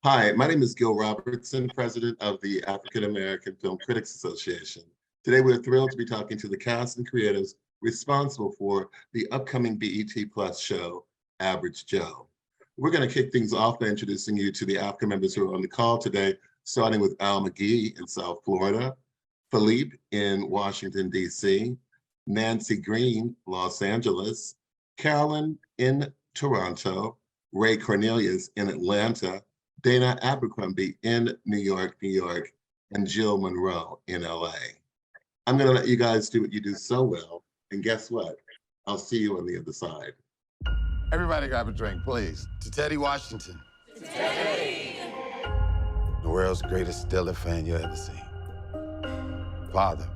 Hi, my name is Gil Robertson, president of the African American Film Critics Association. Today, we're thrilled to be talking to the cast and creatives responsible for the upcoming BET Plus show, Average Joe. We're going to kick things off by introducing you to the AAFCA members who are on the call today, starting with Al McGee in South Florida, Philippe in Washington, D.C., Nancy Green, Los Angeles, Carolyn in Toronto, Ray Cornelius in Atlanta, Dana Abercrombie in New York, and Jill Monroe in LA. I'm going to let you guys do what you do so well. And guess what? I'll see you on the other side. Everybody grab a drink, please. To Teddy Washington. To Teddy! The world's greatest Steeler fan you'll ever see. Father.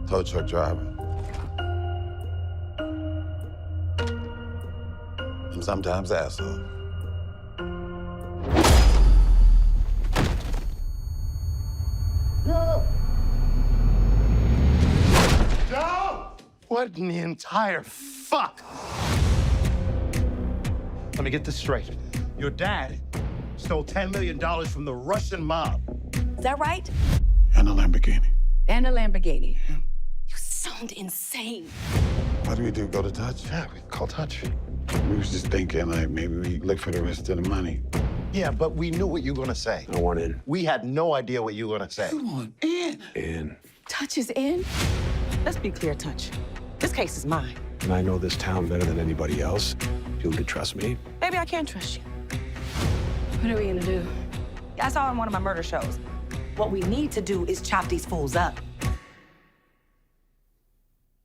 Tow truck driver. And sometimes asshole. Joe! What in the entire fuck? Let me get this straight. Your dad stole $10 million from the Russian mob. Is that right? And a Lamborghini. And a Lamborghini. You sound insane. What do we do, go to Touch? Yeah, we call touch. We was just thinking, like, maybe we look for the rest of the money. Yeah, but we knew what you were gonna say. I want in. We had no idea what you were gonna say. You want in? In. Touch is in? Let's be clear, Touch. This case is mine. And I know this town better than anybody else. You can trust me. Maybe I can trust you. What are we gonna do? I saw in one of my murder shows. What we need to do is chop these fools up.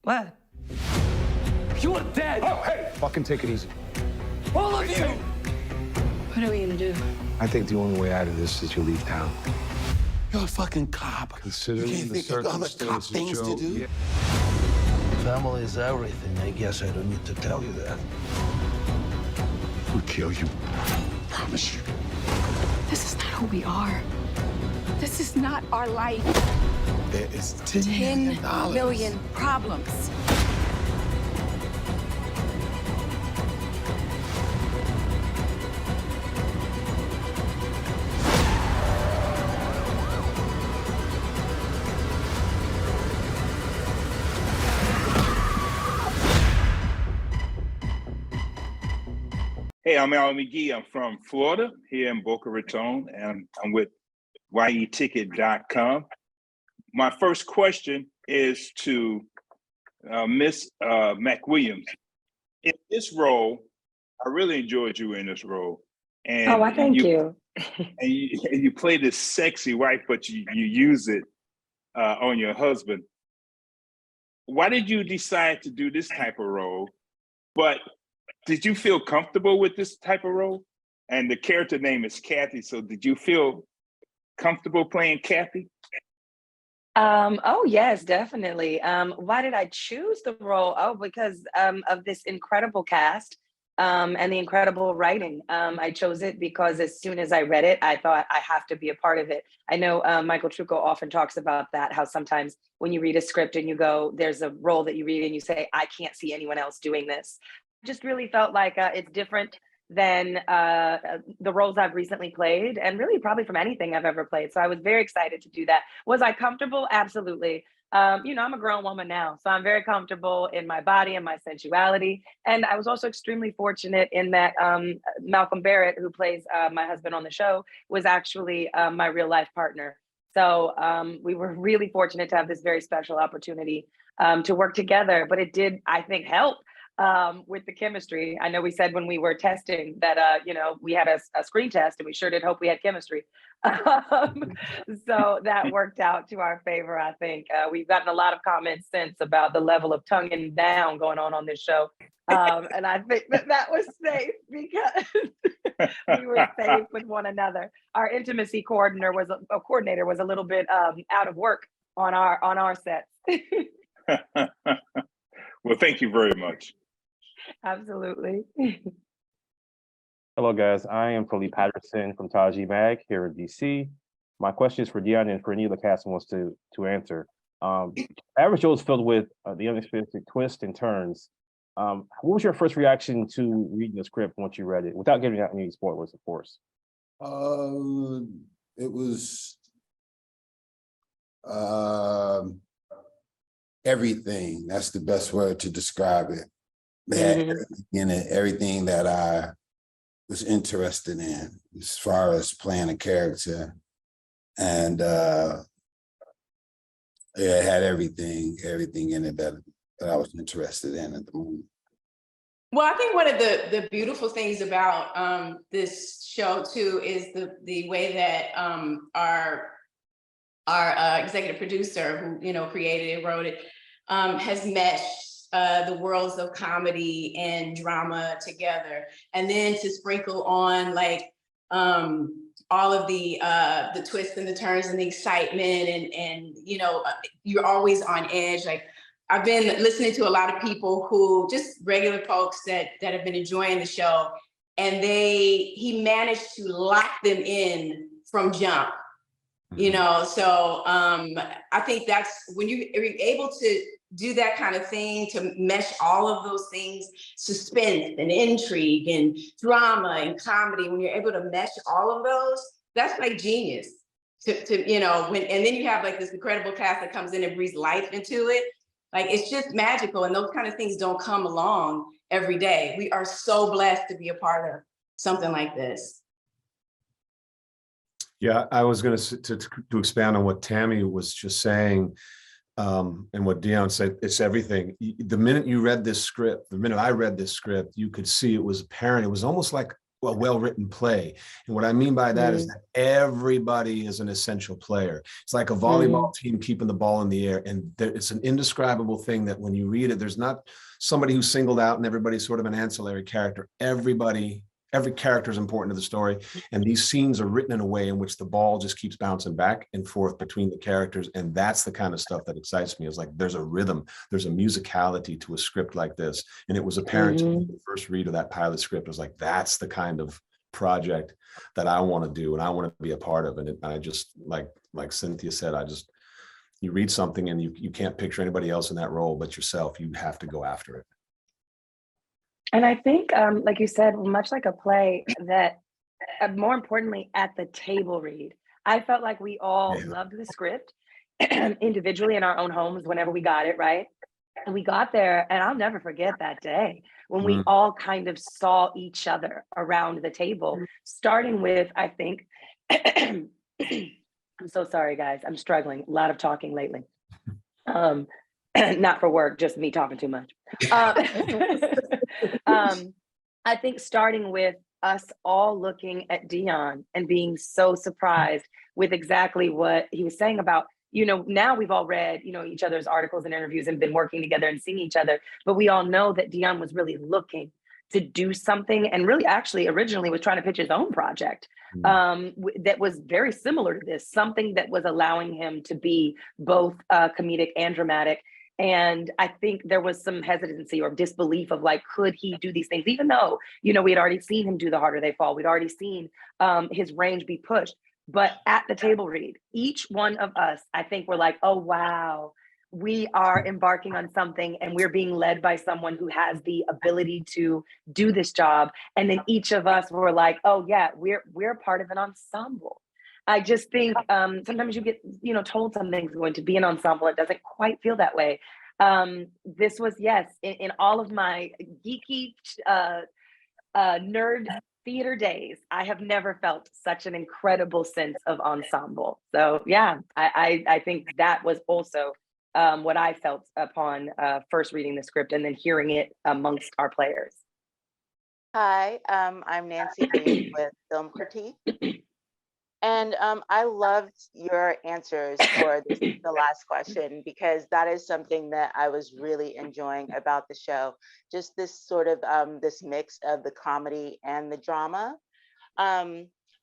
What? You are dead! Oh, hey! Fucking take it easy. All of you! What are we gonna do? I think the only way out of this is you leave town. You're a fucking cop. Considering you can't the think of other cop circumstances, things Joe, to do? yeah. Family is everything. I guess I don't need to tell you that. We'll kill you. Promise you. This is not who we are. This is not our life. There is $10 $10 million problems. Hey, I'm Al McGee. I'm from Florida, here in Boca Raton, and I'm with yeticket.com. My first question is to Miss McWilliams. In this role, I really enjoyed you in this role. And I thank you. And you play this sexy wife, but you use it on your husband. Why did you decide to do this type of role? But did you feel comfortable with this type of role? And the character name is Kathy, so did you feel comfortable playing Kathy? Oh, yes, definitely. Why did I choose the role? Oh, because of this incredible cast and the incredible writing. I chose it because as soon as I read it, I thought I have to be a part of it. I know Michael Trucco often talks about that, how sometimes when you read a script and you go, there's a role that you read and you say, I can't see anyone else doing this. Just really felt like it's different than the roles I've recently played, and really probably from anything I've ever played. So I was very excited to do that. Was I comfortable? Absolutely. You know, I'm a grown woman now, so I'm very comfortable in my body and my sensuality. And I was also extremely fortunate in that Malcolm Barrett, who plays my husband on the show, was actually my real life partner. So we were really fortunate to have this very special opportunity to work together, but it did, I think, help with the chemistry. I know we said when we were testing that, you know, we had a screen test and we sure did hope we had chemistry. So that worked out to our favor, I think. We've gotten a lot of comments since about the level of tonguing down going on this show. And I think that was safe because we were safe with one another. Our intimacy coordinator was a little bit out of work on our sets. Well, thank you very much. Absolutely. Hello, guys. I am Philippe Patterson from Taji Mag here in DC. My question is for Deon and for any of the cast who wants to answer. Average Joe is filled with the unexpected twists and turns. What was your first reaction to reading the script once you read it, without giving out any spoilers, of course? It was everything. That's the best word to describe it. They had everything in it, everything that I was interested in as far as playing a character. And it had everything in it that I was interested in at the moment. Well, I think one of the beautiful things about this show too is the way that our executive producer, who created it, wrote it, has meshed the worlds of comedy and drama together, and then to sprinkle on like all of the twists and the turns and the excitement, and you're always on edge. Like, I've been listening to a lot of people who just regular folks that have been enjoying the show, and he managed to lock them in from jump. So I think that's when you're able to do that kind of thing, to mesh all of those things, suspense and intrigue and drama and comedy, when you're able to mesh all of those, that's like genius. And then you have like this incredible cast that comes in and breathes life into it. Like, it's just magical, and those kind of things don't come along every day. We are so blessed to be a part of something like this. Yeah, I was going to expand on what Tammy was just saying, and what Deon said. It's everything. The minute you read this script, the minute I read this script, you could see it was apparent. It was almost like a well-written play. And what I mean by that is that everybody is an essential player. It's like a volleyball team keeping the ball in the air. And it's an indescribable thing that when you read it, there's not somebody who's singled out and everybody's sort of an ancillary character. Every character is important to the story. And these scenes are written in a way in which the ball just keeps bouncing back and forth between the characters. And that's the kind of stuff that excites me. It's like, there's a rhythm, there's a musicality to a script like this. And it was apparent to me the first read of that pilot script. I was like, that's the kind of project that I want to do and I want to be a part of. And I just, like Cynthia said, you read something and you can't picture anybody else in that role but yourself. You have to go after it. And I think, like you said, much like a play, that more importantly, at the table read, I felt like we all loved the script individually in our own homes whenever we got it, right? And we got there, and I'll never forget that day when we all kind of saw each other around the table, starting with, I think, I'm so sorry, guys. I'm struggling. A lot of talking lately. Not for work, just me talking too much. I think starting with us all looking at Deon and being so surprised with exactly what he was saying about, now we've all read, each other's articles and interviews and been working together and seeing each other, but we all know that Deon was really looking to do something, and really actually originally was trying to pitch his own project that was very similar to this, something that was allowing him to be both comedic and dramatic. And I think there was some hesitancy or disbelief of like, could he do these things? Even though, we had already seen him do The Harder They Fall. We'd already seen his range be pushed. But at the table read, each one of us, I think, were like, oh, wow, we are embarking on something and we're being led by someone who has the ability to do this job. And then each of us were like, oh, yeah, we're part of an ensemble. I just think sometimes you get, told something's going to be an ensemble. It doesn't quite feel that way. This was, yes, in all of my geeky nerd theater days, I have never felt such an incredible sense of ensemble. So yeah, I think that was also what I felt upon first reading the script and then hearing it amongst our players. Hi, I'm Nancy Green with Film Critique. And I loved your answers for the last question, because that is something that I was really enjoying about the show. Just this sort of this mix of the comedy and the drama.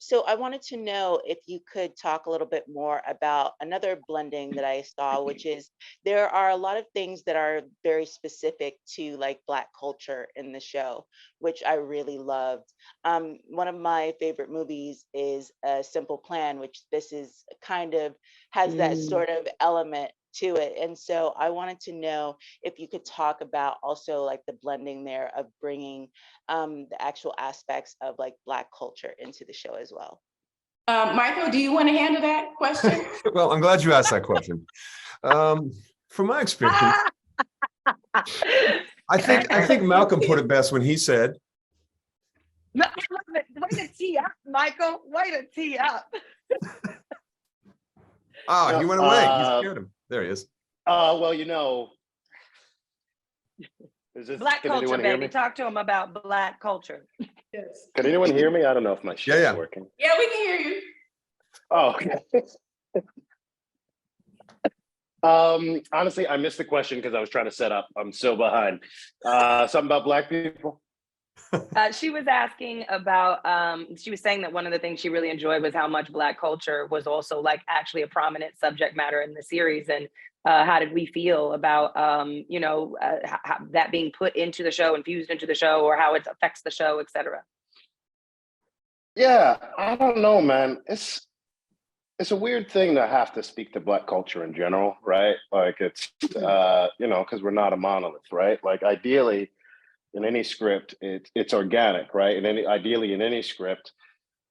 So I wanted to know if you could talk a little bit more about another blending that I saw, which is there are a lot of things that are very specific to like Black culture in the show, which I really loved. One of my favorite movies is A Simple Plan, which this is kind of has that sort of element to it. And so I wanted to know if you could talk about also like the blending there of bringing the actual aspects of like Black culture into the show as well. Michael, do you want to handle that question? Well, I'm glad you asked that question. From my experience, I think Malcolm put it best when he said, Way to tee up, Michael. Way to tee up. he went away. He scared him. There he is. Well, Black culture, baby. Talk to him about Black culture. Yes. Can anyone hear me? I don't know if my shit is working. Yeah, we can hear you. Oh, okay. Honestly, I missed the question because I was trying to set up. I'm so behind. Something about Black people? She was asking about, she was saying that one of the things she really enjoyed was how much Black culture was also like actually a prominent subject matter in the series. And how did we feel about, how that being put into the show, infused into the show, or how it affects the show, et cetera? Yeah, I don't know, man. It's a weird thing to have to speak to Black culture in general, right? Like it's, because we're not a monolith, right? Like ideally, in any script, it's organic, right? And ideally in any script,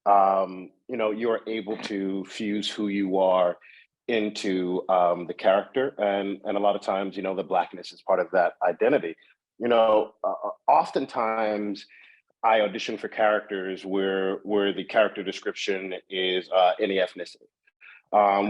you're able to fuse who you are into the character, and a lot of times, the Blackness is part of that identity. Oftentimes, I audition for characters where the character description is any ethnicity,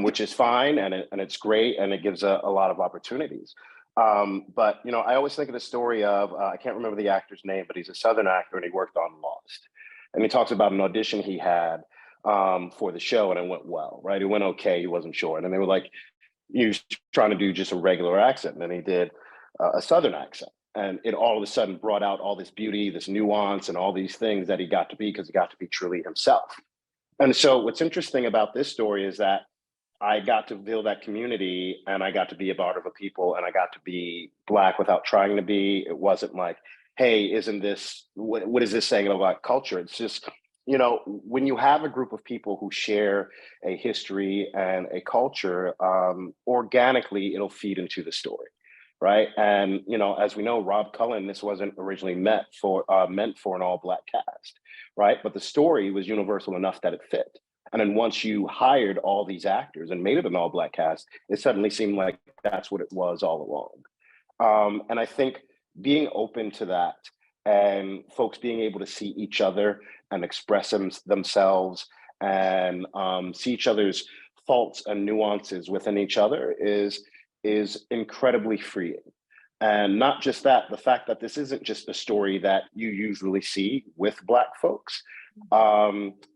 which is fine, and it's great, and it gives a lot of opportunities. But I always think of the story of I can't remember the actor's name, but he's a Southern actor and he worked on Lost, and he talks about an audition he had for the show, and it went well, right? It went okay. He wasn't sure, and then they were like, he was trying to do just a regular accent, and then he did a Southern accent, and it all of a sudden brought out all this beauty, this nuance, and all these things that he got to be because he got to be truly himself. And so what's interesting about this story is that I got to build that community, and I got to be a part of a people, and I got to be Black without trying to be. It wasn't like, hey, isn't this, what is this saying about culture? It's just, when you have a group of people who share a history and a culture, organically, it'll feed into the story, right? And, as we know, Rob Cullen, this wasn't originally meant for an all Black cast, right? But the story was universal enough that it fit. And then once you hired all these actors and made it an all Black cast, it suddenly seemed like that's what it was all along. And I think being open to that and folks being able to see each other and express themselves and see each other's faults and nuances within each other is incredibly freeing. And not just that, the fact that this isn't just a story that you usually see with Black folks,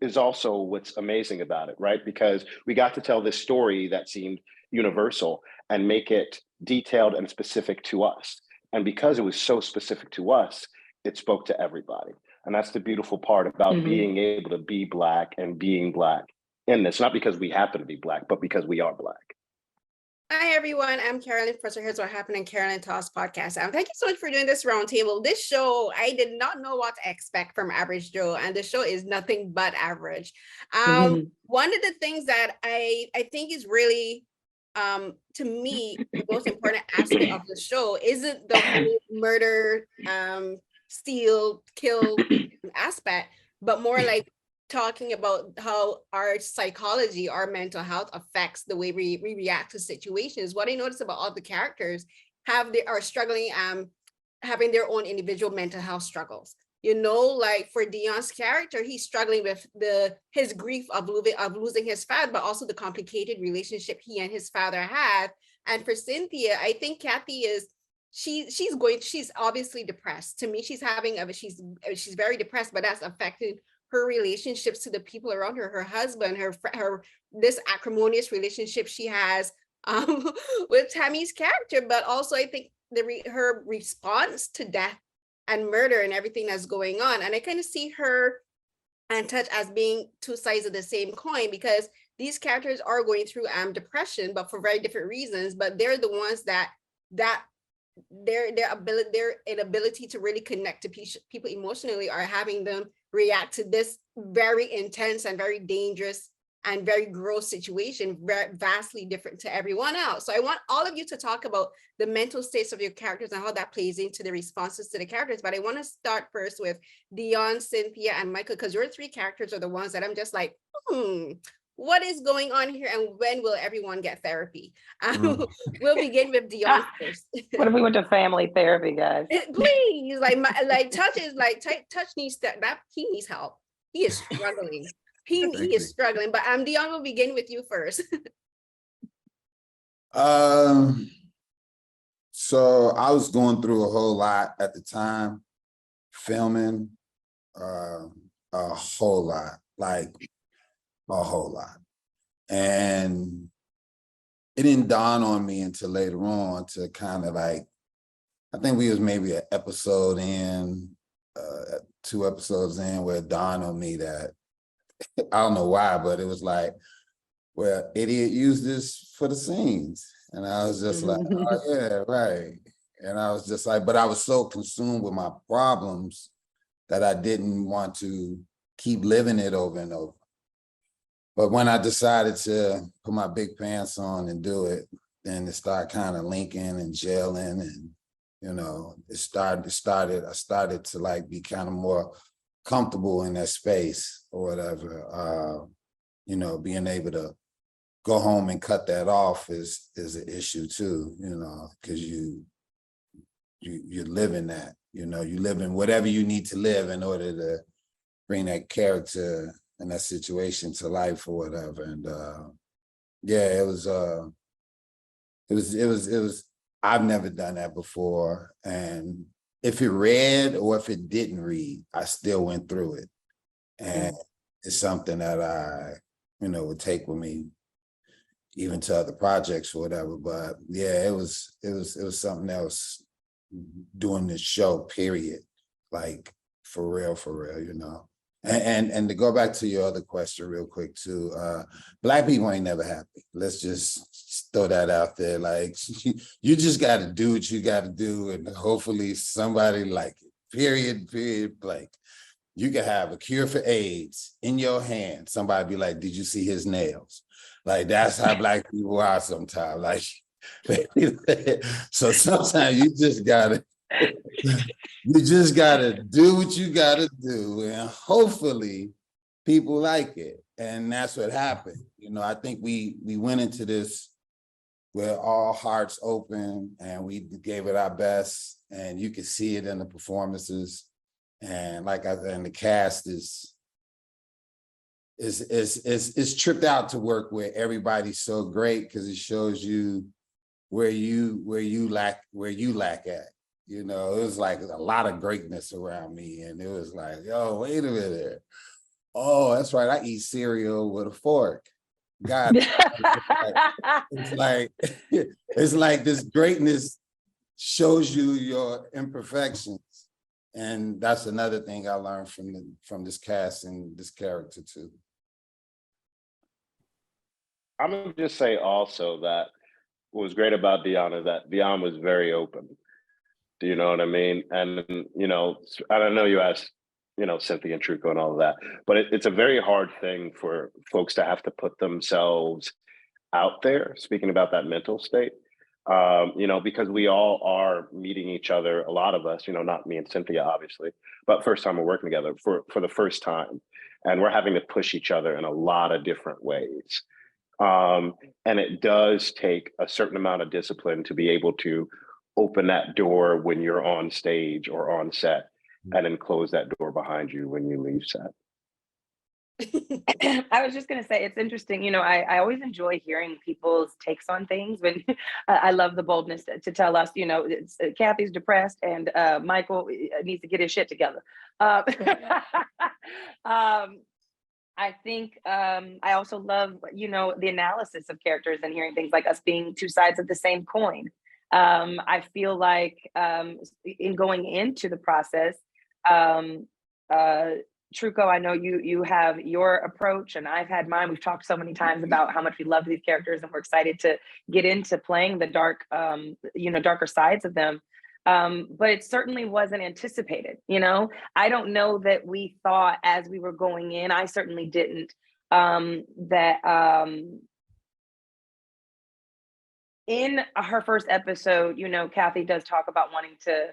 is also what's amazing about it, right? Because we got to tell this story that seemed universal and make it detailed and specific to us. And because it was so specific to us, it spoke to everybody. And that's the beautiful part about being able to be Black and being Black in this, not because we happen to be Black, but because we are Black. Hi, everyone. I'm Carolyn. Here's what happened in Carolyn Toss podcast. Thank you so much for doing this roundtable. This show, I did not know what to expect from Average Joe, and the show is nothing but average. One of the things that I think is really, to me, the most important aspect of the show isn't the whole murder, steal, kill aspect, but more like talking about how our psychology, our mental health affects the way we react to situations. What I noticed about all the characters are struggling, having their own individual mental health struggles. Like for Deon's character, he's struggling with his grief of losing his father, but also the complicated relationship he and his father had. And for Cynthia, I think Kathy she's obviously depressed. To me, she's very depressed, but that's affected her relationships to the people around her, her husband, her this acrimonious relationship she has with Tammy's character, but also I think her response to death and murder and everything that's going on. And I kind of see her and Touch as being two sides of the same coin, because these characters are going through depression, but for very different reasons. But they're the ones that their inability to really connect to people emotionally are having them react to this very intense and very dangerous and very gross situation, vastly different to everyone else. So I want all of you to talk about the mental states of your characters and how that plays into the responses to the characters. But I want to start first with Deon, Cynthia, and Michael, because your three characters are the ones that I'm just like, what is going on here, and when will everyone get therapy? We'll begin with Deon first. What if we went to family therapy, guys? Please, Touch is Touch needs that he needs help. He is struggling. He is struggling. But Deon, will begin with you first. So I was going through a whole lot at the time, filming a whole lot, like a whole lot. And it didn't dawn on me until later on to kind of like, I think we was maybe an episode in, 2 episodes in, where it dawned on me that, I don't know why, but it was like, well, idiot used this for the scenes. And I was just like, oh yeah, right. And I was just like, but I was so consumed with my problems that I didn't want to keep living it over and over. But when I decided to put my big pants on and do it, then it started kind of linking and gelling, and you know, I started to like be kind of more comfortable in that space or whatever. You know, being able to go home and cut that off is an issue too, you know, because you're living that, you know, you live in whatever you need to live in order to bring that character and that situation to life or whatever. And yeah, it was I've never done that before. And if it read or if it didn't read, I still went through it. And it's something that I, you know, would take with me even to other projects or whatever. But yeah, it was something else doing this show, period. Like for real, you know. And to go back to your other question real quick too, Black people ain't never happy. Let's just throw that out there. Like you just gotta do what you gotta do, and hopefully somebody like it. Period, blank. You can have a cure for AIDS in your hand. Somebody be like, did you see his nails? Like, that's how Black people are sometimes. Like, so sometimes you just gotta do what you gotta do, and hopefully people like it. And that's what happened. You know, I think we went into this with all hearts open, and we gave it our best, and you could see it in the performances. And like I said, and the cast is tripped out to work with. Everybody's so great because it shows you where you lack at. You know, it was like a lot of greatness around me, and it was like, yo, wait a minute. Oh, that's right. I eat cereal with a fork. God, it's like this greatness shows you your imperfections. And that's another thing I learned from this cast and this character too. I'm gonna just say also that what was great about Deon is that Deon was very open. Do you know what I mean? And you know, I don't know, you asked, you know, Cynthia and Truco and all of that, but it's a very hard thing for folks to have to put themselves out there, speaking about that mental state. You know, because we all are meeting each other, a lot of us, you know, not me and Cynthia, obviously, but first time we're working together for the first time. And we're having to push each other in a lot of different ways. And it does take a certain amount of discipline to be able to open that door when you're on stage or on set, and then close that door behind you when you leave set. I was just going to say, it's interesting. You know, I always enjoy hearing people's takes on things. When I love the boldness to tell us, you know, Kathy's depressed and Michael needs to get his shit together. I think I also love, you know, the analysis of characters and hearing things like us being two sides of the same coin. I feel like in going into the process, Truco, I know you have your approach and I've had mine. We've talked so many times about how much we love these characters and we're excited to get into playing the dark, you know, darker sides of them. But it certainly wasn't anticipated. You know, I don't know that we thought as we were going in, I certainly didn't, that in her first episode, you know, Kathy does talk about wanting to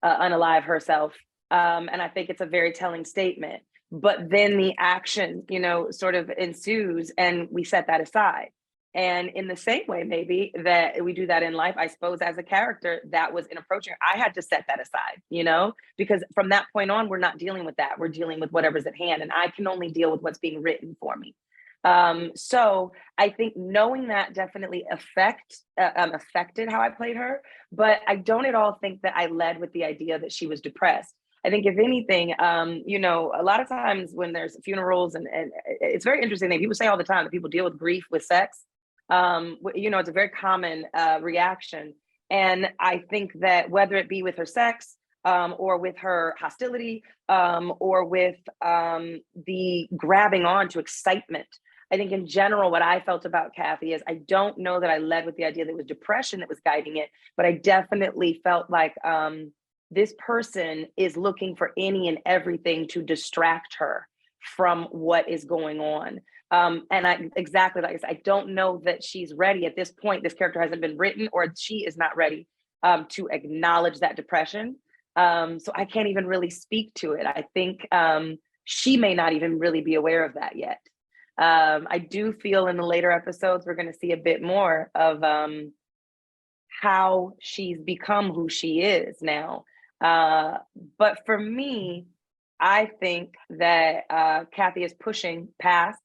unalive herself. And I think it's a very telling statement. But then the action, you know, sort of ensues and we set that aside. And in the same way, maybe that we do that in life, I suppose, as a character, that was inappropriate. I had to set that aside, you know, because from that point on, we're not dealing with that. We're dealing with whatever's at hand. And I can only deal with what's being written for me. So I think knowing that definitely affected how I played her, but I don't at all think that I led with the idea that she was depressed. I think if anything, you know, a lot of times when there's funerals and it's very interesting that people say all the time that people deal with grief with sex. You know, it's a very common reaction. And I think that whether it be with her sex, or with her hostility, or with the grabbing on to excitement, I think in general, what I felt about Kathy is I don't know that I led with the idea that it was depression that was guiding it, but I definitely felt like this person is looking for any and everything to distract her from what is going on. And exactly like I said, I don't know that she's ready at this point. This character hasn't been written, or she is not ready to acknowledge that depression. So I can't even really speak to it. I think she may not even really be aware of that yet. I do feel in the later episodes, we're going to see a bit more of how she's become who she is now. But for me, I think that Kathy is pushing past,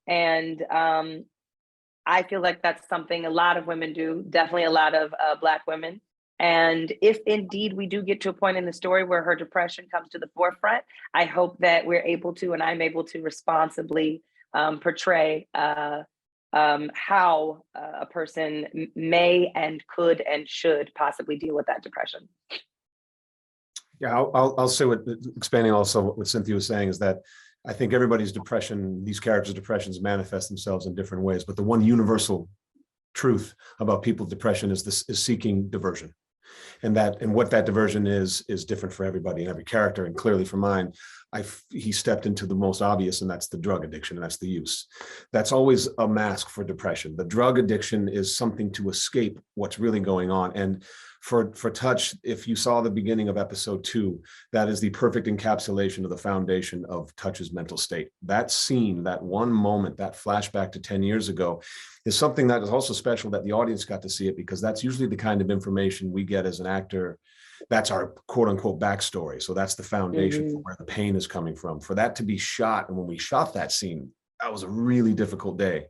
and I feel like that's something a lot of women do, definitely a lot of Black women. And if indeed we do get to a point in the story where her depression comes to the forefront, I hope that we're able to, and I'm able to responsibly portray how a person may and could and should possibly deal with that depression. Yeah, I'll say what, expanding also what Cynthia was saying, is that I think everybody's depression, these characters' depressions manifest themselves in different ways, but the one universal truth about people's depression is seeking diversion. And what that diversion is different for everybody and every character. And clearly for mine, he stepped into the most obvious, and that's the drug addiction, and that's the use. That's always a mask for depression. The drug addiction is something to escape what's really going on. And for Touch, if you saw the beginning of episode 2, that is the perfect encapsulation of the foundation of Touch's mental state. That scene, that one moment, that flashback to 10 years ago, is something that is also special that the audience got to see it, because that's usually the kind of information we get as an actor. That's our quote unquote backstory. So that's the foundation for where the pain is coming from. For that to be shot, and when we shot that scene, that was a really difficult day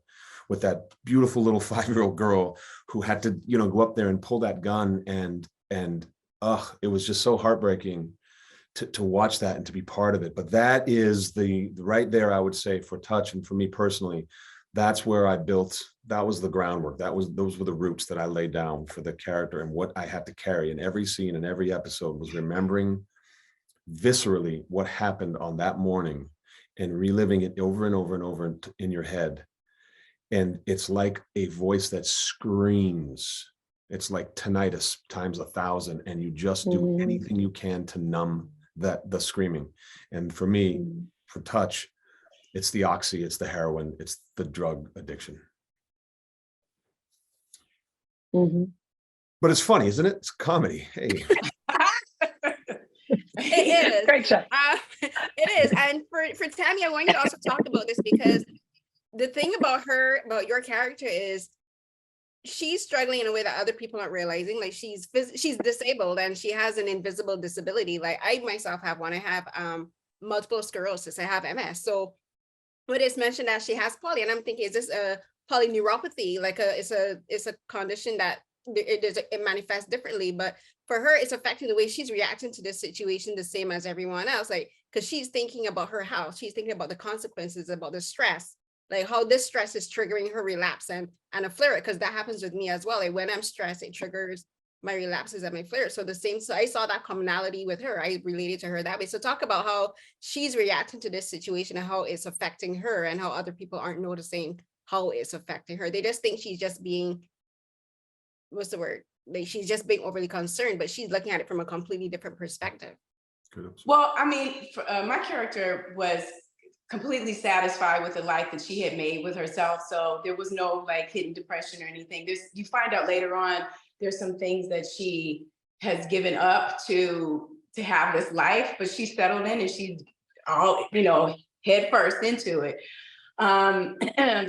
with that beautiful little 5-year-old girl who had to, you know, go up there and pull that gun, and it was just so heartbreaking to watch that and to be part of it. But that is the right there, I would say, for Touch, and for me personally, that's where I built, that was the groundwork. Those were the roots that I laid down for the character, and what I had to carry in every scene and every episode was remembering viscerally what happened on that morning and reliving it over and over and over in your head. And it's like a voice that screams. It's like tinnitus times 1,000, and you just do anything you can to numb the screaming. And for me, for Touch, it's the oxy, it's the heroin, it's the drug addiction. But it's funny, isn't it? It's comedy. Hey. It is. Great show. It is. And for Tammy, I want you to also talk about this, because the thing about your character is she's struggling in a way that other people aren't realizing. Like she's disabled, and she has an invisible disability. Like I myself have one. I have multiple sclerosis. I have MS. So when it's mentioned that she has poly, and I'm thinking, is this a polyneuropathy? Like it's a condition that it manifests differently, but for her, it's affecting the way she's reacting to this situation the same as everyone else. Like, because she's thinking about her health, she's thinking about the consequences, about the stress, like how this stress is triggering her relapse and a flare, because that happens with me as well. Like when I'm stressed, it triggers my relapses and my flares. So so I saw that commonality with her. I related to her that way. So talk about how she's reacting to this situation and how it's affecting her, and how other people aren't noticing how it's affecting her. They just think she's just being, what's the word? Like she's just being overly concerned, but she's looking at it from a completely different perspective. Well, I mean, my character was completely satisfied with the life that she had made with herself. So there was no like hidden depression or anything. You find out later on, there's some things that she has given up to have this life, but she's settled in and she's all, head first into it.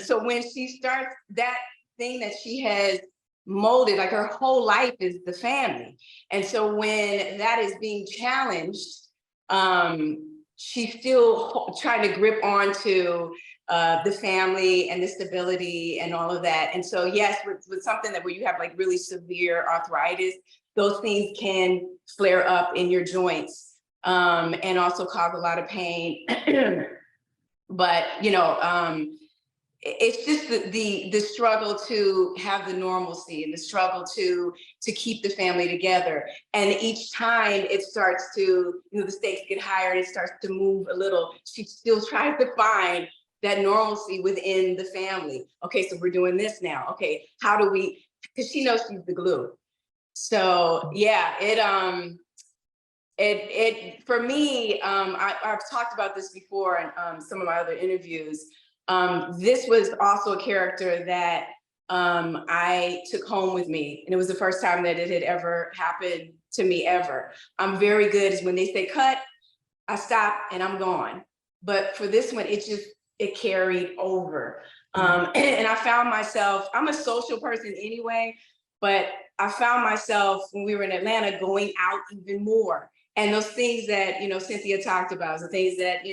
So when she starts that thing that she has molded, like her whole life is the family. And so when that is being challenged, she's still trying to grip onto the family and the stability and all of that. And so yes, with something that where you have like really severe arthritis, those things can flare up in your joints and also cause a lot of pain. But it's just the struggle to have the normalcy and the struggle to keep the family together. And each time it starts to, the stakes get higher and it starts to move a little, she still tries to find that normalcy within the family. Okay, so we're doing this now. Okay, how do we, because she knows she's the glue. So yeah, it for me, I've talked about this before in some of my other interviews. This was also a character that I took home with me, and it was the first time that it had ever happened to me ever. I'm very good is when they say cut, I stop and I'm gone. But for this one, it carried over. And I found myself, I'm a social person anyway, but I found myself when we were in Atlanta going out even more. And those things that, Cynthia talked about, the things that,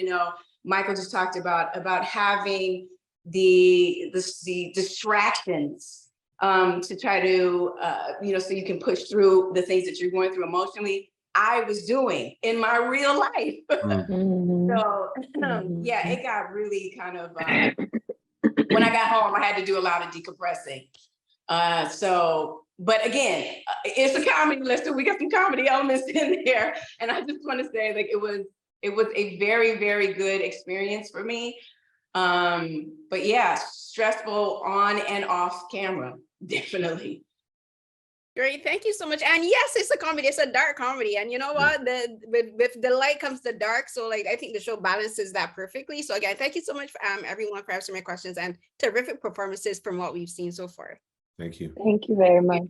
Michael just talked about having the distractions to try to, so you can push through the things that you're going through emotionally, I was doing in my real life. So yeah, it got really kind of, when I got home, I had to do a lot of decompressing. But again, it's a comedy list, so we got some comedy elements in there. And I just want to say, like, it was a very, very good experience for me. But yeah, stressful on and off camera, definitely. Great, thank you so much. And yes, it's a comedy, it's a dark comedy. And you know what? With the light comes the dark. So like, I think the show balances that perfectly. So again, thank you so much everyone for answering my questions and terrific performances from what we've seen so far. Thank you. Thank you very much.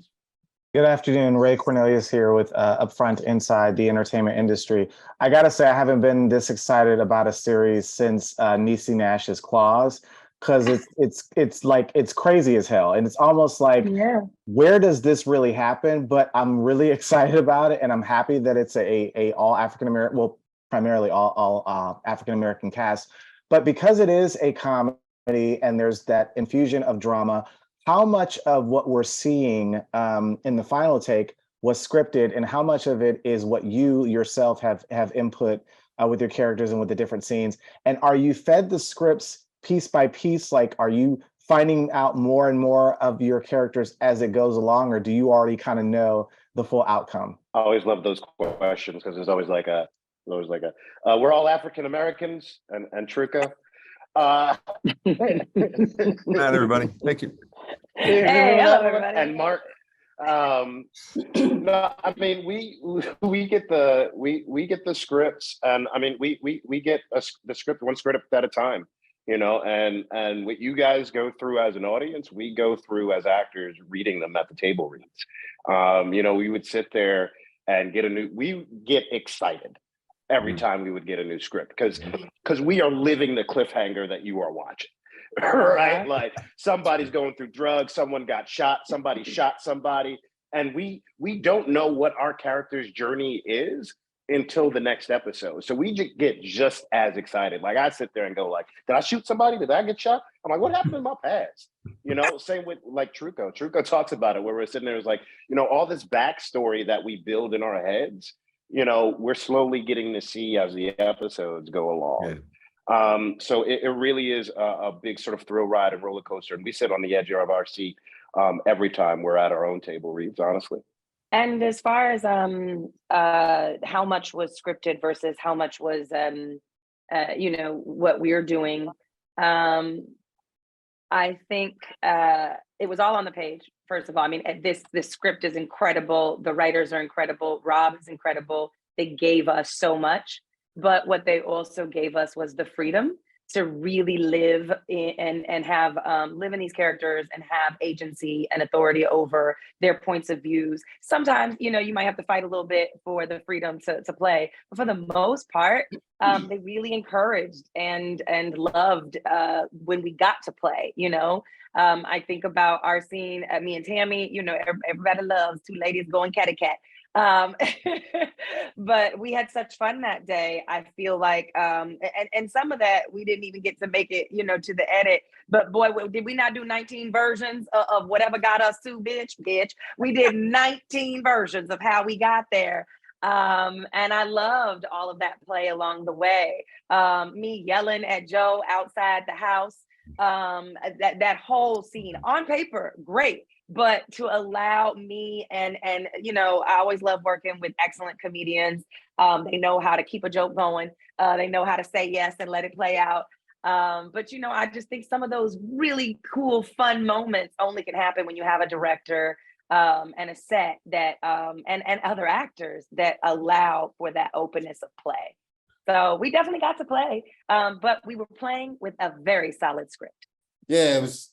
Good afternoon, Ray Cornelius here with Upfront Inside the Entertainment Industry. I gotta say, I haven't been this excited about a series since Niecy Nash's Claws, because it's crazy as hell. And it's almost like, where does this really happen? But I'm really excited about it. And I'm happy that it's a all African-American, well, primarily all African-American cast. But because it is a comedy and there's that infusion of drama, how much of what we're seeing in the final take was scripted, and how much of it is what you yourself have input with your characters and with the different scenes? And are you fed the scripts piece by piece? Like, are you finding out more and more of your characters as it goes along, or do you already kind of know the full outcome? I always love those questions because there's always like a, we're all African Americans and Truca. Not everybody. Thank you. Hey, hello everybody. And Mark. No, I mean we get the scripts, and I mean we get the script one script at a time, and what you guys go through as an audience, we go through as actors reading them at the table reads. We would sit there and we get excited every time we would get a new script because we are living the cliffhanger that you are watching. Right? Like somebody's going through drugs, someone got shot, somebody shot somebody, and we don't know what our character's journey is until the next episode. So we get just as excited. Like I sit there and go like, did I shoot somebody? Did I get shot? I'm like, what happened in my past? Same with like Truco. Truco talks about it where we're sitting there, it's like, all this backstory that we build in our heads, we're slowly getting to see as the episodes go along. Yeah. So it really is a big sort of thrill ride and roller coaster. And we sit on the edge of our seat every time we're at our own table reads, honestly. And as far as how much was scripted versus how much was, what we're doing, I think it was all on the page, first of all. I mean, this script is incredible. The writers are incredible. Rob is incredible. They gave us so much. But what they also gave us was the freedom to really live and have live in these characters and have agency and authority over their points of views. Sometimes, you know, you might have to fight a little bit for the freedom to play, but for the most part, they really encouraged and loved when we got to play, you know. I think about our scene at me and Tammy, you know, everybody loves two ladies going cat-a-cat. But we had such fun that day. I feel like and some of that we didn't even get to make it, you know, to the edit, but boy, did we not do 19 versions of whatever got us to bitch. We did 19 versions of how we got there. And I loved all of that play along the way. Me yelling at Joe outside the house, that whole scene on paper, great. But to allow me and you know, I always love working with excellent comedians. They know how to keep a joke going. They know how to say yes and let it play out. But you know, I just think some of those really cool, fun moments only can happen when you have a director and a set that and other actors that allow for that openness of play. So we definitely got to play, but we were playing with a very solid script. Yeah, it was.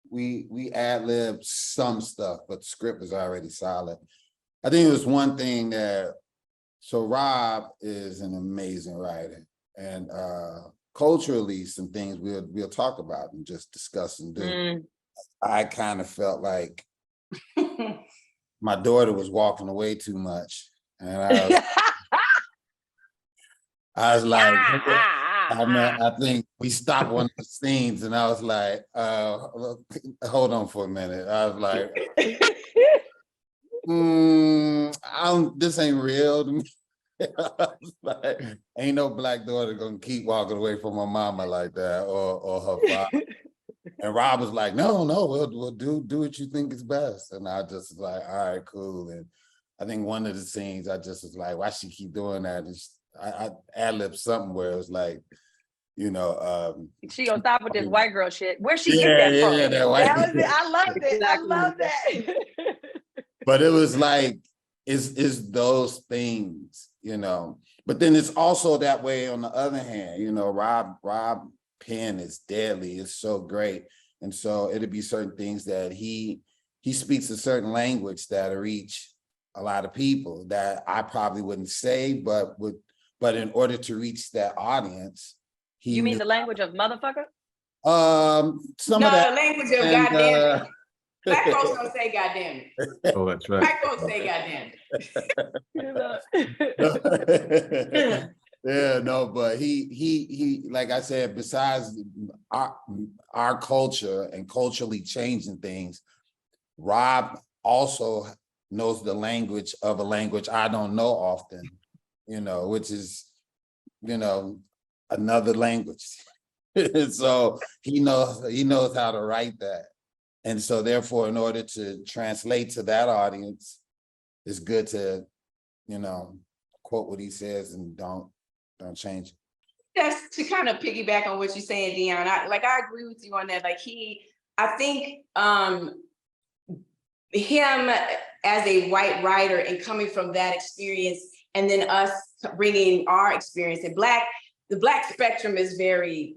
We ad-libbed some stuff, but the script was already solid. I think it was one thing that, so Rob is an amazing writer, and culturally some things we'll talk about and just discuss and do. I kind of felt like my daughter was walking away too much, and I was like, I think we stopped one of the scenes and I was like, hold on for a minute. I was like, this ain't real to me. I was like, ain't no black daughter gonna keep walking away from her mama like that or her father. And Rob was like, no, we'll do what you think is best. And I just was like, all right, cool. And I think one of the scenes I just was like, why she keep doing that? And I ad-libbed something where it was like, you know, she gonna stop with this white girl shit. Where she get that from? Yeah, that was it. I loved it. I love that. But it was like, it's those things, you know. But then it's also that way on the other hand, you know, Rob pen is deadly. It's so great. And so it'd be certain things that he speaks a certain language that reach a lot of people that I probably wouldn't say, but in order to reach that audience, you mean the language of motherfucker? Some of that. The language of goddamn it. Black folks don't say goddamn it. Oh, that's right. Black folks say goddamn it. Yeah, no, but he like I said, besides our culture and culturally changing things, Rob also knows the language of a language I don't know often, you know, which is, you know, another language. So he knows how to write that. And so therefore, in order to translate to that audience, it's good to, you know, quote what he says and don't change it. That's to kind of piggyback on what you're saying, Deon. I agree with you on that. Like I think him as a white writer and coming from that experience, and then us bringing our experience in the black spectrum is very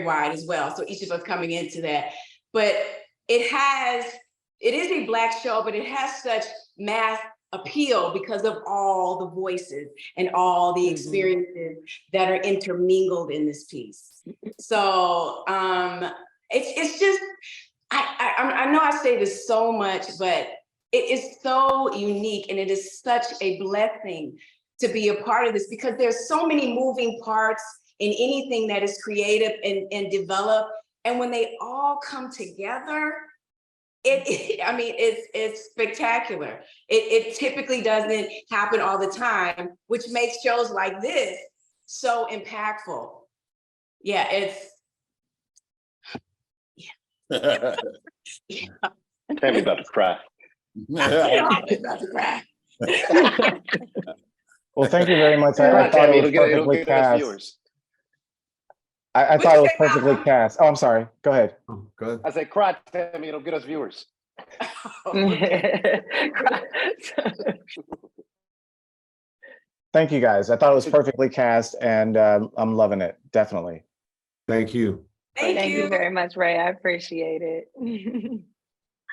wide as well. So each of us coming into that, but it is a black show, but it has such mass appeal because of all the voices and all the experiences that are intermingled in this piece. So it's just, I know I say this so much, but it is so unique and it is such a blessing to be a part of this because there's so many moving parts in anything that is creative and developed. And when they all come together, it's spectacular. It typically doesn't happen all the time, which makes shows like this so impactful. Yeah, Can't be about to cry. About to cry. Well, thank you very much. I thought it was perfectly cast. I thought it was perfectly cast. Oh, I'm sorry. Go ahead. Oh, go ahead. I said, cry, Tammy, it'll get us viewers. Thank you guys. I thought it was perfectly cast, and I'm loving it. Definitely. Thank you. Thank you very much, Ray. I appreciate it.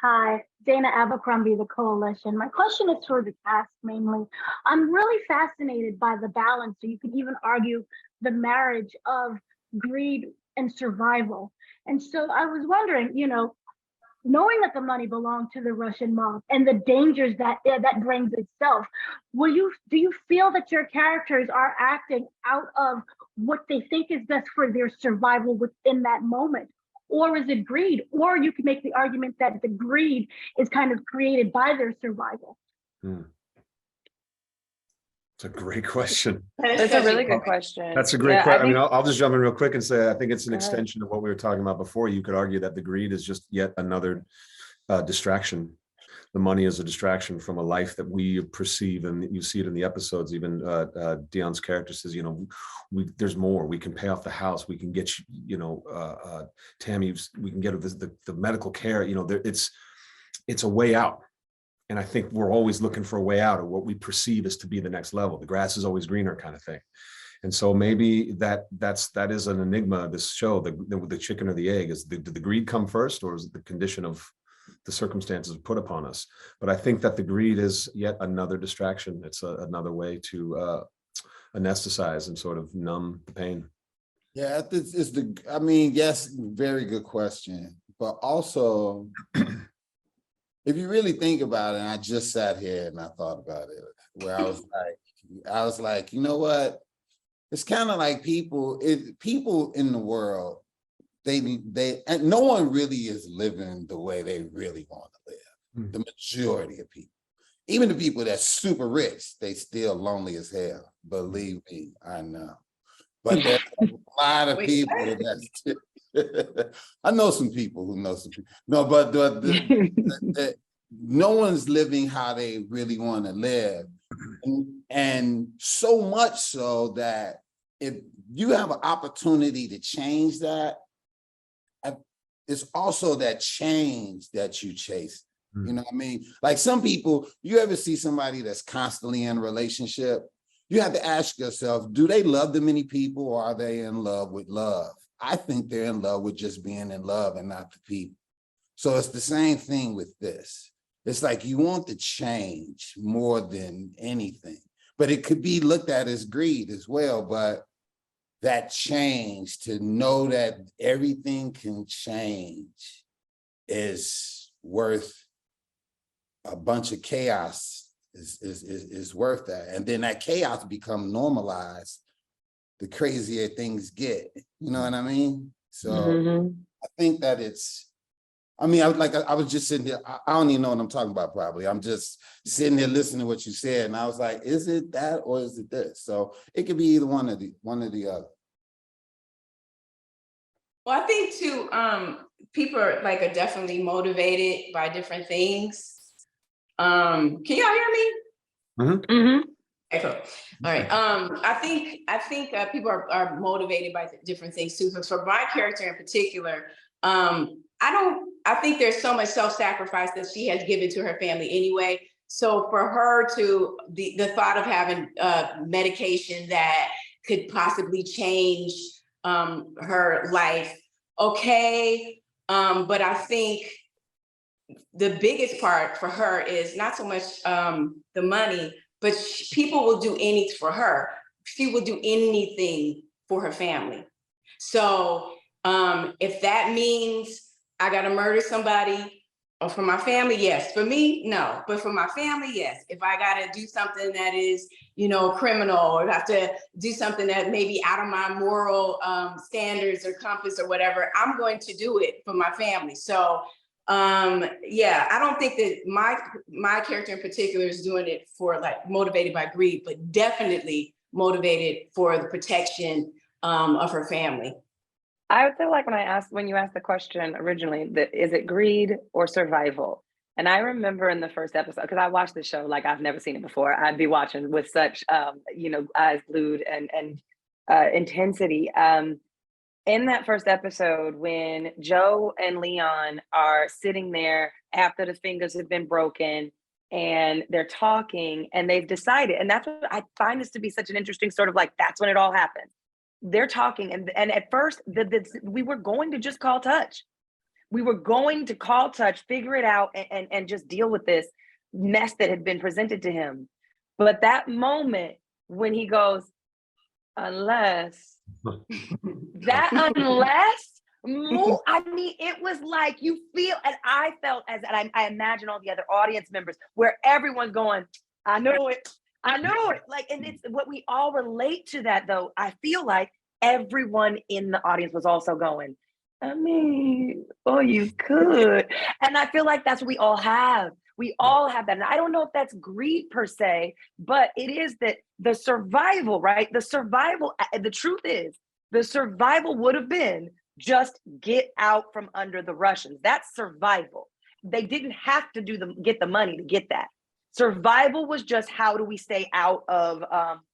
Hi, Dana Abercrombie, The Coalition. My question is for the cast mainly. I'm really fascinated by the balance, so you could even argue the marriage of greed and survival. And so I was wondering, you know, knowing that the money belonged to the Russian mob and the dangers that that brings itself, do you feel that your characters are acting out of what they think is best for their survival within that moment? Or is it greed? Or you can make the argument that the greed is kind of created by their survival. It's a great question. That's a really good question. That's a great question. I mean, think- I'll just jump in real quick and say, I think it's an extension of what we were talking about before. You could argue that the greed is just yet another distraction. The money is a distraction from a life that we perceive, and you see it in the episodes. Even Deon's character says, you know, there's more. We can pay off the house. We can get Tammy. We can get the medical care. You know, it's a way out. And I think we're always looking for a way out of what we perceive as to be the next level. The grass is always greener, kind of thing. And so maybe that is an enigma of this show. The chicken or the egg, did the greed come first, or is it the condition of the circumstances put upon us? But I think that the greed is yet another distraction. It's another way to anesthetize and sort of numb the pain. Yeah, yes, very good question. But also, if you really think about it, and I just sat here and I thought about it, where I was like, you know what? It's kind of like people in the world, and no one really is living the way they really want to live. The majority of people, even the people that's super rich, they still lonely as hell. Believe me, I know. But there's a lot of people that's I know some people who know some people. No, but no one's living how they really want to live. And so much so that if you have an opportunity to change that, it's also that change that you chase. You know what I mean? Like some people, you ever see somebody that's constantly in a relationship? You have to ask yourself, do they love the many people, or are they in love with love? I think they're in love with just being in love and not the people. So it's the same thing with this. It's like you want to change more than anything, but it could be looked at as greed as well. But that change, to know that everything can change, is worth a bunch of chaos. Is worth that. And then that chaos become normalized the crazier things get. You know what I mean? So I think that I was just sitting here, I don't even know what I'm talking about probably. I'm just sitting here listening to what you said, and I was like, is it that or is it this? So it could be either one or the other. Well, I think too, people are definitely motivated by different things. Can y'all hear me? Okay, cool. All right. I think people are motivated by different things too. So for my character in particular, I think there's so much self-sacrifice that she has given to her family anyway. So for her to the thought of having medication that could possibly change her life, okay. But I think the biggest part for her is not so much the money, but people will do anything for her. She will do anything for her family. So if that means I gotta murder somebody, or for my family, yes. For me, no. But for my family, yes. If I gotta do something that is, criminal, or have to do something that may be out of my moral standards or compass or whatever, I'm going to do it for my family. So yeah, I don't think that my character in particular is doing it for motivated by greed, but definitely motivated for the protection of her family. I would say when you asked the question originally, is it greed or survival? And I remember in the first episode, because I watched the show like I've never seen it before, I'd be watching with such, eyes glued and intensity. In that first episode, when Joe and Leon are sitting there after the fingers have been broken, and they're talking and they've decided, and that's what I find this to be such an interesting sort of like, that's when it all happens. They're talking and at first we were going to just call touch. We were going to call touch, figure it out and just deal with this mess that had been presented to him. But that moment when he goes, unless, that unless, I mean, it was like you feel, and I felt as, and I imagine all the other audience members where everyone's going, I know it. Like, and it's what we all relate to that though. I feel like everyone in the audience was also going, I mean, oh, you could. And I feel like that's what we all have. We all have that. And I don't know if that's greed per se, but it is that the survival, right? The survival, the truth is, the survival would have been just get out from under the Russians. That's survival. They didn't have to get the money to get that. Survival was just how do we stay out of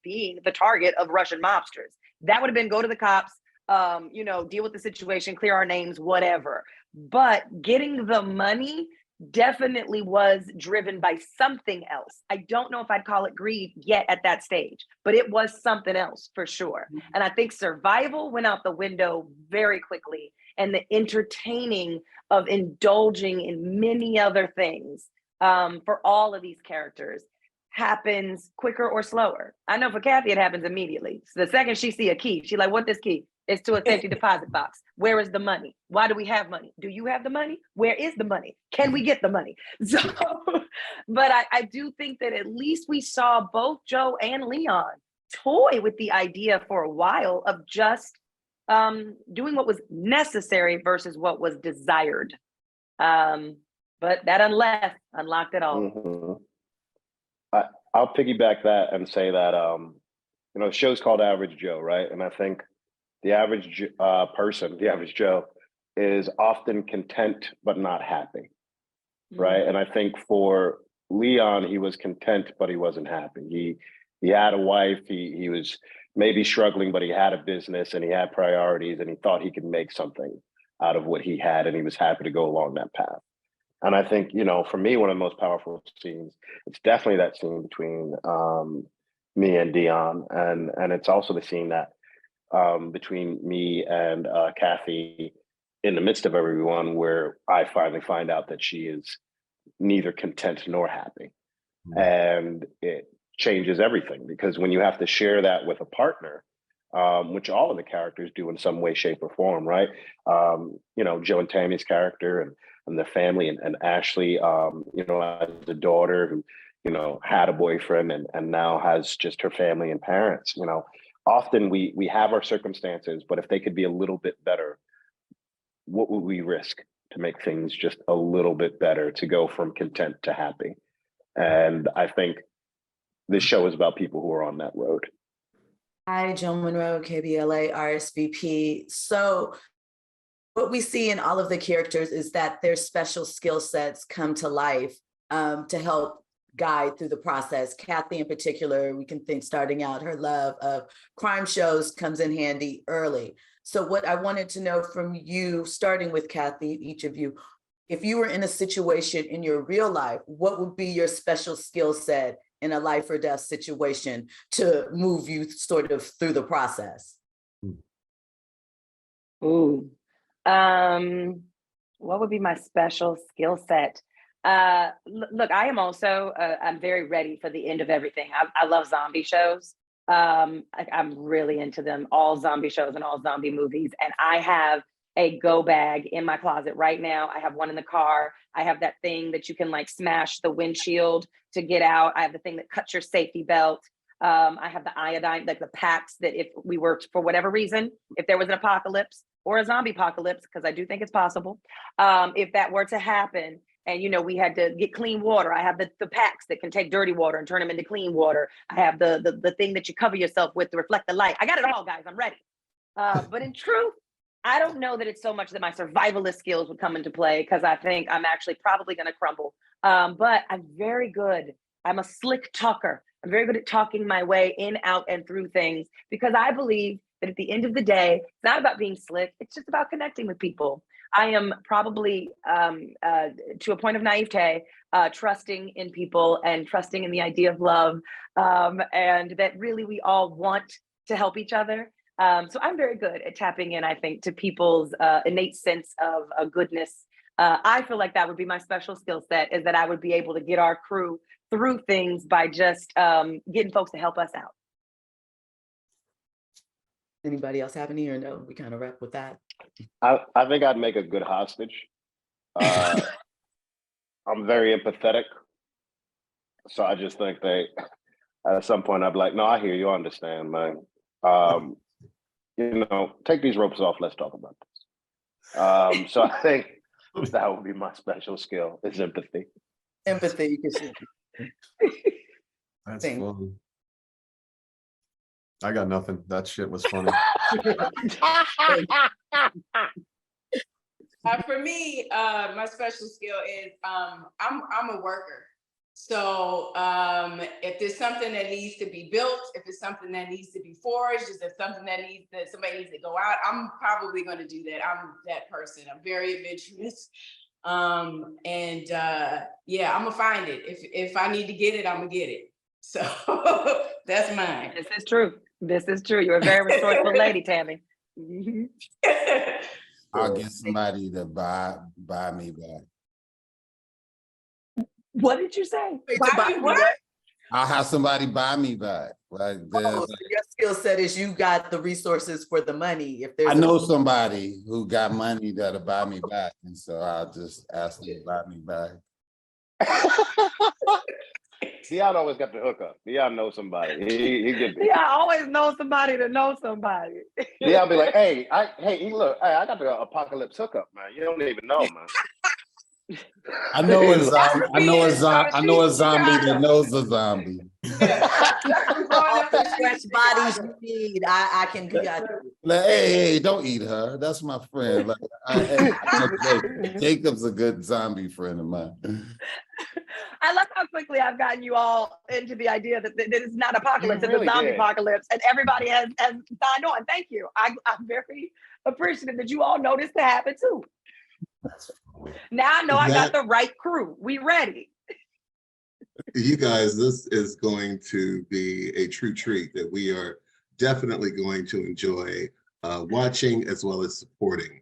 being the target of Russian mobsters. That would have been go to the cops, deal with the situation, clear our names, whatever. But getting the money definitely was driven by something else. I don't know if I'd call it greed yet at that stage, but it was something else for sure. And I think survival went out the window very quickly, and the entertaining of indulging in many other things for all of these characters happens quicker or slower. I know for Kathy, it happens immediately. So the second she see a key, she like, what this key? It's to a safety deposit box. Where is the money? Why do we have money? Do you have the money? Where is the money? Can we get the money? So, but I do think that at least we saw both Joe and Leon toy with the idea for a while of just doing what was necessary versus what was desired. But that unlocked it all. Mm-hmm. I'll piggyback that and say that, the show's called Average Joe, right? And I think the average person, the average Joe, is often content but not happy, right? And I think for Leon, he was content but he wasn't happy. He had a wife, he was maybe struggling, but he had a business and he had priorities and he thought he could make something out of what he had, and he was happy to go along that path. And I think, for me, one of the most powerful scenes, it's definitely that scene between me and Deon, and it's also the scene that between me and Kathy in the midst of everyone, where I finally find out that she is neither content nor happy. And it changes everything, because when you have to share that with a partner, which all of the characters do in some way, shape, or form, right? Joe and Tammy's character and their family, and Ashley, as a daughter who, had a boyfriend and now has just her family and parents. Often we have our circumstances, but if they could be a little bit better, what would we risk to make things just a little bit better, to go from content to happy? And I think this show is about people who are on that road. Hi, Joan Monroe, KBLA, RSVP. So what we see in all of the characters is that their special skill sets come to life to help guide through the process. Kathy in particular, we can think starting out, her love of crime shows comes in handy early. So what I wanted to know from you, starting with Kathy, each of you, if you were in a situation in your real life, what would be your special skill set in a life or death situation to move you sort of through the process? Ooh. What would be my special skill set? Look, I am also, I'm very ready for the end of everything. I love zombie shows. I'm really into them, all zombie shows and all zombie movies. And I have a go bag in my closet right now. I have one in the car. I have that thing that you can like smash the windshield to get out. I have the thing that cuts your safety belt. I have the iodine, like the packs that if we were, for whatever reason, if there was an apocalypse or a zombie apocalypse, because I do think it's possible, if that were to happen, and we had to get clean water, I have the packs that can take dirty water and turn them into clean water. I have the thing that you cover yourself with to reflect the light. I got it all, guys. I'm ready. But in truth, I don't know that it's so much that my survivalist skills would come into play, because I think I'm actually probably going to crumble. But I'm very good. I'm a slick talker. I'm very good at talking my way in, out, and through things, because I believe that at the end of the day, it's not about being slick. It's just about connecting with people. I am probably to a point of naivete, trusting in people and trusting in the idea of love, and that really we all want to help each other. So I'm very good at tapping in, I think, to people's innate sense of goodness. I feel like that would be my special skill set, is that I would be able to get our crew through things by just getting folks to help us out. Anybody else have any, or no? We kind of wrap with that. I think I'd make a good hostage. I'm very empathetic. So I just think at some point I'd be like, no, I hear you, I understand, man. Take these ropes off, let's talk about this. So I think that would be my special skill, is empathy. Empathy, you can see. That's funny. I got nothing. That shit was funny. For me, my special skill is I'm a worker. So if there's something that needs to be built, if it's something that needs to be forged, if there's something that somebody needs to go out, I'm probably going to do that. I'm that person. I'm very adventurous. Yeah, I'm gonna find it. If I need to get it, I'm gonna get it. So that's mine. This is true. This is true. You're a very resourceful lady, Tammy. I'll get somebody to buy me back. What did you say? Buy you what? I'll have somebody buy me back. Like, so your skill set is you got the resources for the money. If there's I know somebody who got money that'll buy me back, and so I'll just ask them to buy me back. Deon always got the hookup. Deon knows somebody. Yeah, I always know somebody to know somebody. Deon be like, hey, look, I got the apocalypse hookup, man. You don't even know, man. I know a zombie that knows a zombie. all the fresh bodies you need. I can do that. Like, hey, don't eat her. That's my friend. Like, Jacob's a good zombie friend of mine. I love how quickly I've gotten you all into the idea that it's not apocalypse, it's a zombie apocalypse, and everybody has signed on. Thank you. I'm very appreciative that you all know this to happen too. Now I know I got the right crew. We ready. You guys, this is going to be a true treat that we are definitely going to enjoy watching as well as supporting.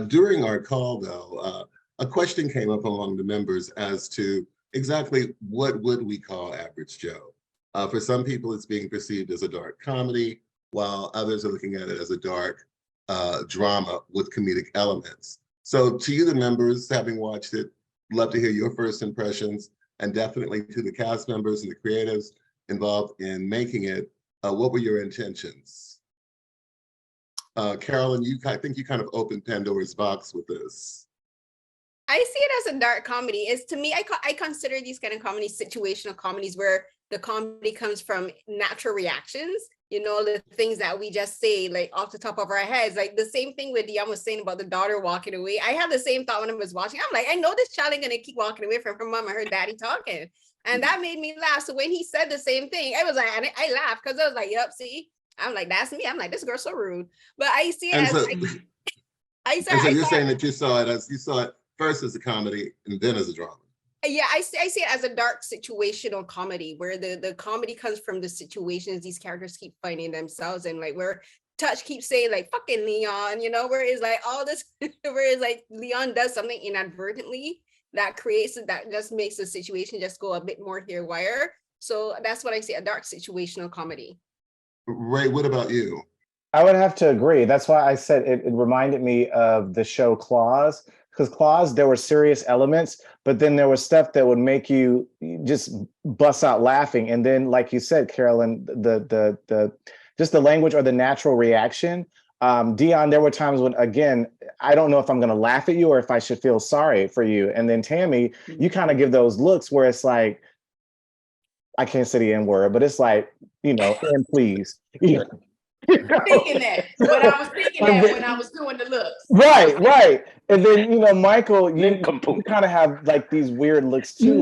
During our call, though, a question came up among the members as to exactly what would we call Average Joe. For some people, it's being perceived as a dark comedy, while others are looking at it as a dark drama with comedic elements. So to you, the members, having watched it, love to hear your first impressions, and definitely to the cast members and the creatives involved in making it, what were your intentions? Carolyn, I think you kind of opened Pandora's box with this. I see it as a dark comedy. To me, I consider these kind of comedies situational comedies where the comedy comes from natural reactions, the things that we just say like off the top of our heads. Like the same thing with Deon was saying about the daughter walking away. I had the same thought when I was watching. I'm like, I know this child ain't gonna keep walking away from her mom and her daddy talking. And that made me laugh. So when he said the same thing, I was like, and I laughed because I was like, yep, see, I'm like, that's me. I'm like, this girl's so rude. But I see it as so you're saying that you saw it first as a comedy and then as a drama. Yeah, I see it as a dark situational comedy where the comedy comes from the situations these characters keep finding themselves in, like where Touch keeps saying like fucking Leon, where it's like all this, where it's like Leon does something inadvertently that just makes the situation just go a bit more haywire. So that's what I see, a dark situational comedy. Ray, what about you? I would have to agree. That's why I said it reminded me of the show Claws. Because Claws, there were serious elements, but then there was stuff that would make you just bust out laughing. And then, like you said, Carolyn, the just the language or the natural reaction. Deon, there were times when, again, I don't know if I'm going to laugh at you or if I should feel sorry for you. And then Tammy, you kind of give those looks where it's like, I can't say the N word, but it's like, and please. Thinking that, but I was thinking that when I was doing the looks. Right. And then, Michael, you kind of have like these weird looks too.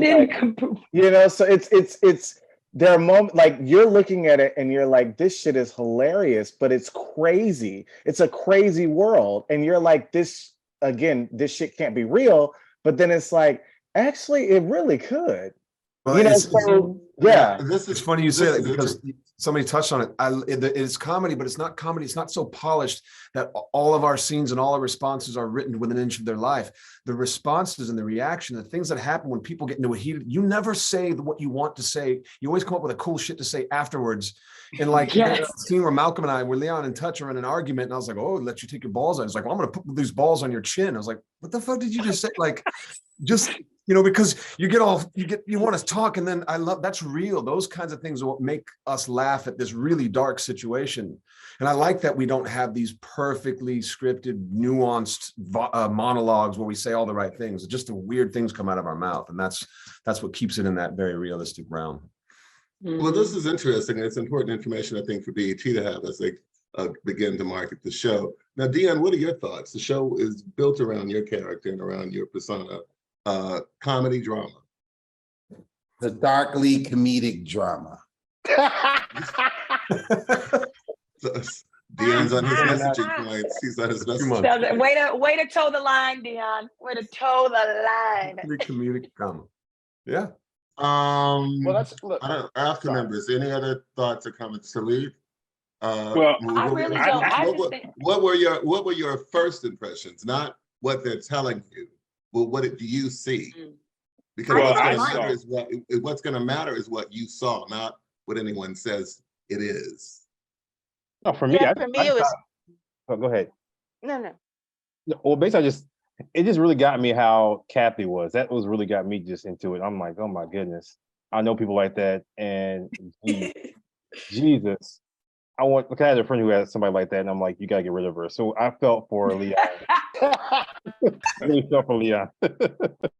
So it's there are moments like you're looking at it and you're like, this shit is hilarious, but it's crazy. It's a crazy world. And you're like, this again, this shit can't be real. But then it's like, actually, it really could. Well, You know, it's- so yeah. It's funny you say that because somebody touched on it. It's comedy, but it's not comedy. It's not so polished that all of our scenes and all our responses are written within an inch of their life. The responses and the reaction, the things that happen when people get into a heated, you never say what you want to say. You always come up with a cool shit to say afterwards. And like Yes. the scene where Malcolm and I, where Leon and Touch are in an argument, and I was like, "Oh, let you take your balls out." He's like, "Well, I'm going to put these balls on your chin." I was like, "What the fuck did you just say?" Like, just, you know, because you want to talk, and then that's real. Those kinds of things are what make us laugh at this really dark situation. And I like that we don't have these perfectly scripted, nuanced monologues where we say all the right things. Just the weird things come out of our mouth, and that's what keeps it in that very realistic realm. Well, this is interesting, and it's important information, I think, for BET to have as they begin to market the show. Now, Deon, what are your thoughts? The show is built around your character and around your persona. Comedy, drama. The darkly comedic drama. Deon's on his messaging points. He's on his messaging. Way to toe the line, Deon. Way to toe the line. Comedic drama. Yeah. Well, that's look. AAFCA members, any other thoughts or comments to leave? Well, I really don't. What were your first impressions? Not what they're telling you, but what do you see? Because what's going to matter is what you saw, not what anyone says it is. No, for me, it was. Oh, go ahead. No. Well, basically, it just really got me how Kathy was. That was really got me just into it. I'm like, oh my goodness, I know people like that, and Jesus, I had a friend who had somebody like that, and I'm like, you gotta get rid of her. So I felt for Leon. Really felt for Leon.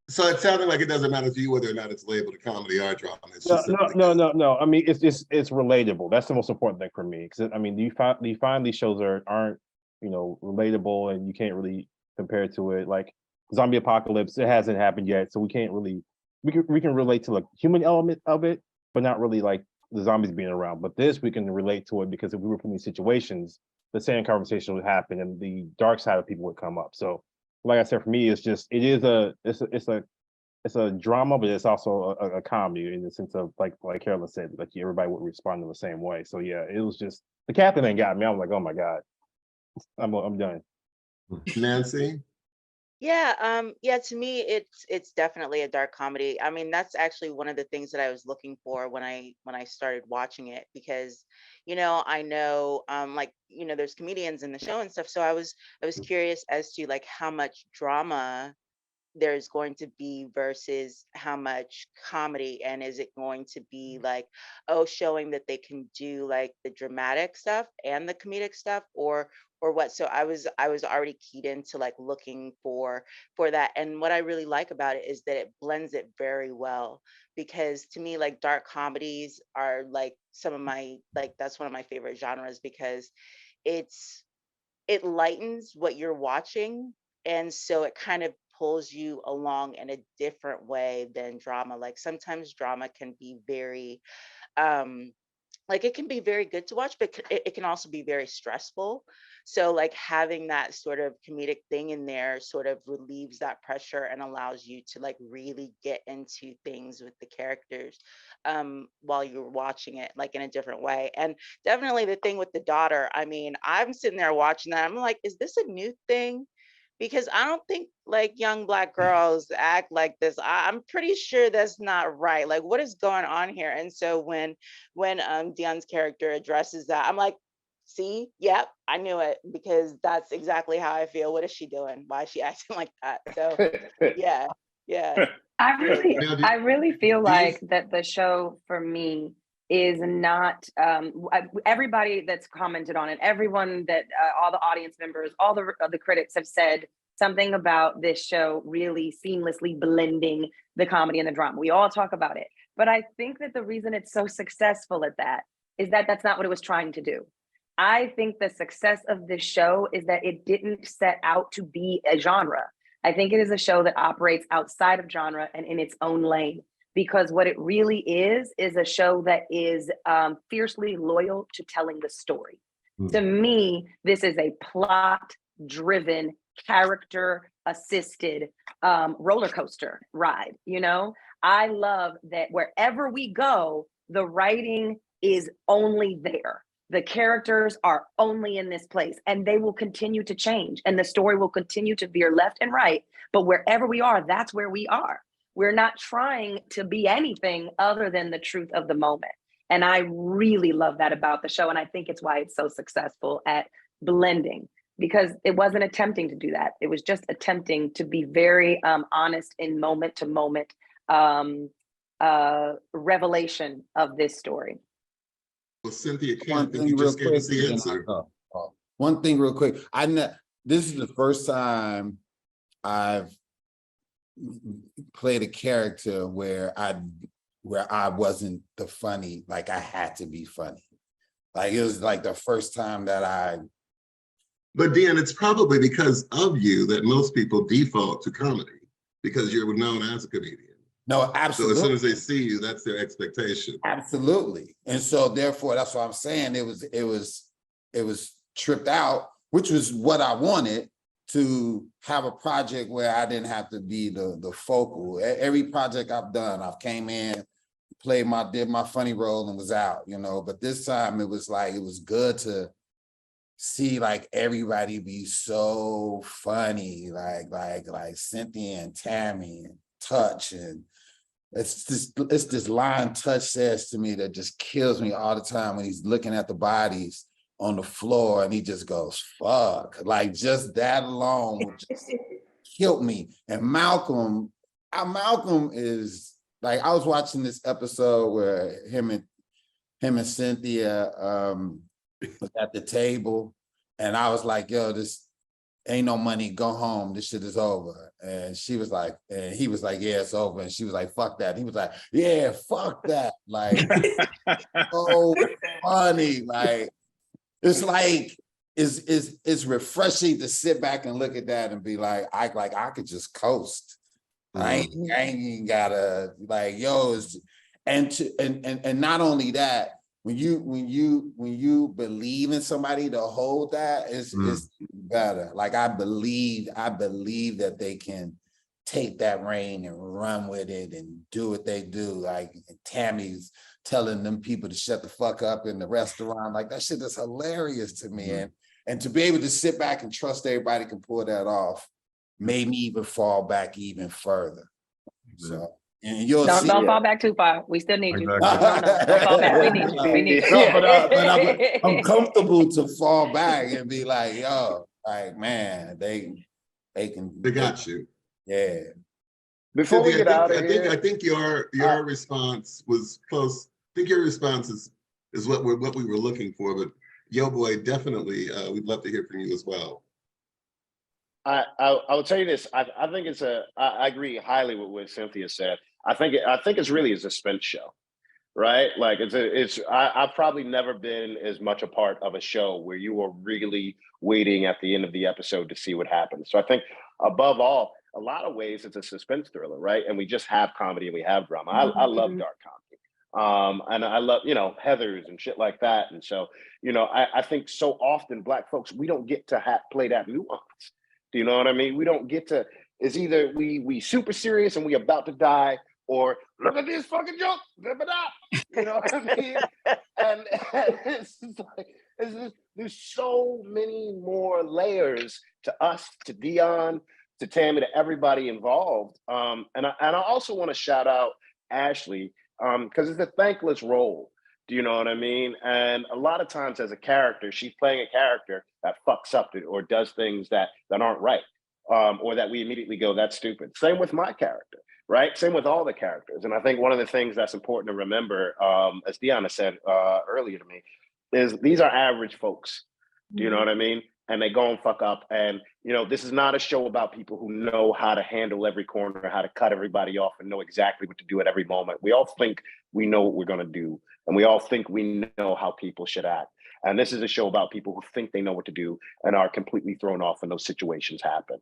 So it sounded like it doesn't matter to you whether or not it's labeled a comedy or drama. It's just no. I mean, it's relatable. That's the most important thing for me. Because I mean, you find these shows aren't relatable, and you can't really compare it to it. Like Zombie Apocalypse, it hasn't happened yet, so we can't really we can relate to the human element of it, but not really like the zombies being around. But this we can relate to it because if we were put in these situations, the same conversation would happen, and the dark side of people would come up. So, like I said, for me, it's a drama, but it's also a comedy in the sense of like Carolyn said, like everybody would respond in the same way. So yeah, it was just the captain thing got me. I was like, oh my god, I'm done. Nancy? Yeah, to me it's definitely a dark comedy. I mean, that's actually one of the things that I was looking for when I started watching it, because I know there's comedians in the show and stuff, so I was curious as to like how much drama there's going to be versus how much comedy, and is it going to be like showing that they can do like the dramatic stuff and the comedic stuff, or what. So I was already keyed into like looking for that, and what I really like about it is that it blends it very well, because to me like dark comedies are like that's one of my favorite genres, because it lightens what you're watching, and so it kind of pulls you along in a different way than drama. Like sometimes drama can be very it can be very good to watch, but it can also be very stressful. So like having that sort of comedic thing in there sort of relieves that pressure and allows you to like really get into things with the characters while you're watching it like in a different way. And definitely the thing with the daughter, I mean, I'm sitting there watching that, I'm like, is this a new thing? Because I don't think like young Black girls act like this. I'm pretty sure that's not right. Like, what is going on here? And so when Deon's character addresses that, I'm like, see, yep, I knew it, because that's exactly how I feel. What is she doing? Why is she acting like that? So yeah. I really feel like that the show for me is not everybody that's commented on it, everyone that all the audience members, all the critics have said something about this show really seamlessly blending the comedy and the drama. We all talk about it, but I think that the reason it's so successful at that is that that's not what it was trying to do. I think the success of this show is that it didn't set out to be a genre. I think it is a show that operates outside of genre and in its own lane. Because what it really is a show that is fiercely loyal to telling the story. To me, this is a plot driven, character assisted roller coaster ride. You know, I love that wherever we go, the writing is only there. The characters are only in this place, and they will continue to change, and the story will continue to veer left and right. But wherever we are, that's where we are. We're not trying to be anything other than the truth of the moment. And I really love that about the show. And I think it's why it's so successful at blending, because it wasn't attempting to do that. It was just attempting to be very honest in moment to moment revelation of this story. Well, Cynthia, One I think thing you real just gave quick. us the and then answer. I'll go. One thing real quick. This is the first time I've played a character where I wasn't the funny, like I had to be funny. Like it was like the first time that But Deon, it's probably because of you that most people default to comedy, because you're known as a comedian. No, absolutely. So as soon as they see you, that's their expectation. Absolutely. And so therefore, that's what I'm saying. It was tripped out, which was what I wanted, to have a project where I didn't have to be the focal. Every project I've done, I've came in, did my funny role and was out, you know. But this time it was like, it was good to see like everybody be so funny, like Cynthia and Tammy and Touch, and it's this line Touch says to me that just kills me all the time when he's looking at the bodies on the floor and he just goes, fuck. Like just that alone would just killed me. And Malcolm is like, I was watching this episode where him and Cynthia was at the table, and I was like, yo, this ain't no money, go home, this shit is over. And she was like, and he was like, yeah, it's over. And she was like, fuck that. And he was like, yeah, fuck that. Like, so funny. Like, it's like, it's refreshing to sit back and look at that and be like, I could just coast. I ain't even gotta, like, yo, and not only that, when you believe in somebody to hold that, it's better. Like I believe that they can take that reign and run with it and do what they do. Like Tammy's telling them people to shut the fuck up in the restaurant. Like that shit is hilarious to me. And to be able to sit back and trust everybody can pull that off made me even fall back even further. So. And you'll don't see fall back too far. We still need you. Exactly. No, don't fall back. We need you. We need you. No, but I'm comfortable to fall back and be like, yo, like, man, they got you. Yeah. Before we get out of here, I think your response was close. I think your response is what we were looking for. But Yo Boy, definitely, we'd love to hear from you as well. I will tell you this. I think it's I agree highly with what Cynthia said. I think it's really a suspense show, right? Like I've probably never been as much a part of a show where you are really waiting at the end of the episode to see what happens. So I think above all, a lot of ways it's a suspense thriller, right? And we just have comedy and we have drama. I love dark comedy. And I love, Heathers and shit like that. And so, I think so often Black folks, we don't get to play that nuance. Do you know what I mean? We don't get to, it's either we super serious and we about to die, or look at this fucking joke, rip it up. You know what I mean? And it's like, there's so many more layers to us, to Deon, to Tammy, to everybody involved. And I also want to shout out Ashley, because it's a thankless role. Do you know what I mean? And a lot of times as a character, she's playing a character that fucks up or does things that aren't right, or that we immediately go, that's stupid. Same with my character, right? Same with all the characters. And I think one of the things that's important to remember, as Deanna said earlier to me, is these are average folks. Do you know what I mean? And they go and fuck up. And, this is not a show about people who know how to handle every corner, how to cut everybody off and know exactly what to do at every moment. We all think we know what we're going to do. And we all think we know how people should act. And this is a show about people who think they know what to do and are completely thrown off when those situations happen.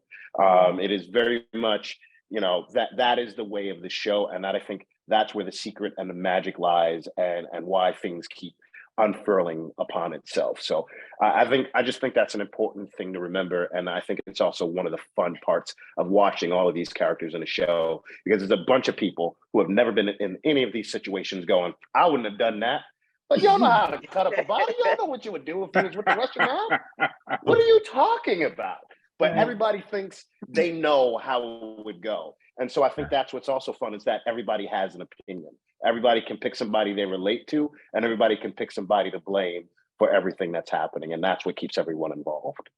It is very much, that is the way of the show. And that I think that's where the secret and the magic lies, and why things keep unfurling upon itself. So I just think that's an important thing to remember. And I think it's also one of the fun parts of watching all of these characters in a show, because there's a bunch of people who have never been in any of these situations going, I wouldn't have done that. But y'all know how to cut up a body. Y'all know what you would do if you was with the Russian mob. What are you talking about? But everybody thinks they know how it would go. And so I think that's what's also fun, is that everybody has an opinion. Everybody can pick somebody they relate to, and everybody can pick somebody to blame for everything that's happening. And that's what keeps everyone involved.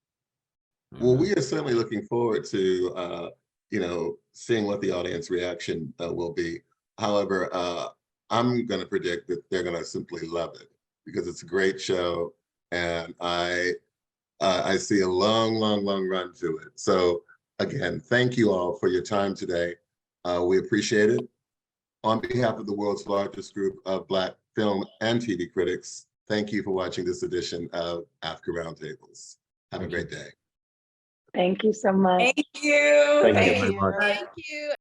Well, we are certainly looking forward to, seeing what the audience reaction will be. However, I'm going to predict that they're going to simply love it, because it's a great show, and I see a long, long, long run to it. So again, thank you all for your time today. We appreciate it. On behalf of the world's largest group of Black film and TV critics, thank you for watching this edition of AAFCA Roundtables. Have a great day. Thank you so much. Thank you. Thank you very much. Thank you.